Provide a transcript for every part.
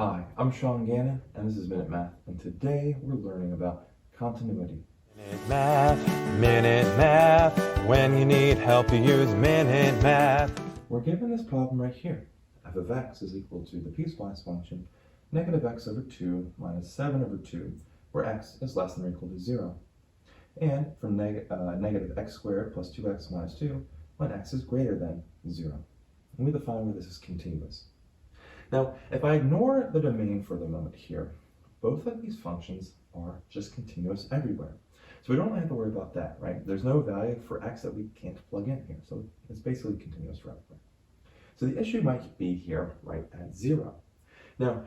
Hi, I'm Sean Gannon, and this is Minute Math, and today we're learning about continuity. Minute Math, when you need help you use Minute Math. We're given this problem right here. f of x is equal to the piecewise function negative x over 2 minus 7 over 2, where x is less than or equal to 0. And from negative x squared plus 2x minus 2 when x is greater than 0. And we define where this is continuous. Now, if I ignore the domain for the moment here, both of these functions are just continuous everywhere. So we don't have to worry about that, right? There's no value for x that we can't plug in here. So it's basically continuous for everywhere. So the issue might be here, right, at 0. Now,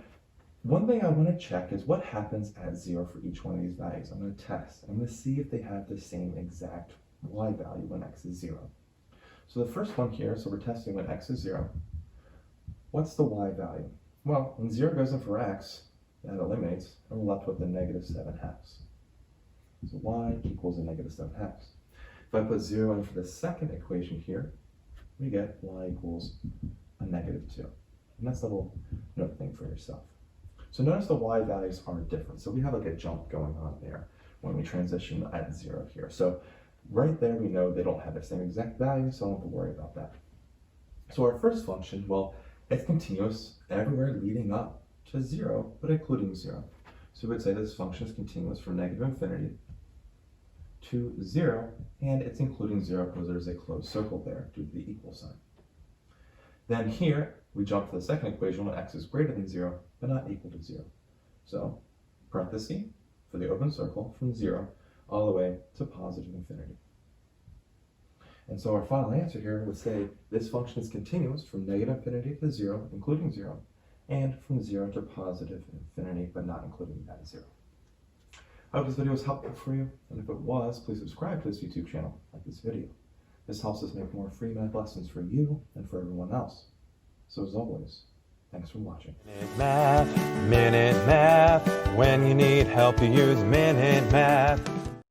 one thing I want to check is what happens at 0 for each one of these values. I'm going to test. I'm going to see if they have the same exact y value when x is 0. So the first one here, so we're testing when x is 0. What's the y value? Well, when 0 goes in for x, that eliminates, and we're left with the negative 7 halves. So y equals a negative 7 halves. If I put 0 in for the second equation here, we get y equals a negative 2. And that's a little note thing for yourself. So notice the y values are different. So we have like a jump going on there when we transition at 0 here. So right there we know they don't have the same exact value, so I don't have to worry about that. So our first function, well, it's continuous everywhere leading up to 0, but including 0. So we would say this function is continuous from negative infinity to 0, and it's including 0 because there's a closed circle there due to the equal sign. Then here, we jump to the second equation when x is greater than 0, but not equal to 0. So, parenthesis for the open circle from 0 all the way to positive infinity. And so our final answer here would say this function is continuous from negative infinity to 0, including 0, and from 0 to positive infinity, but not including that 0. I hope this video was helpful for you, and if it was, please subscribe to this YouTube channel, like this video. This helps us make more free math lessons for you and for everyone else. So as always, thanks for watching. Minute Math, when you need help you use Minute Math.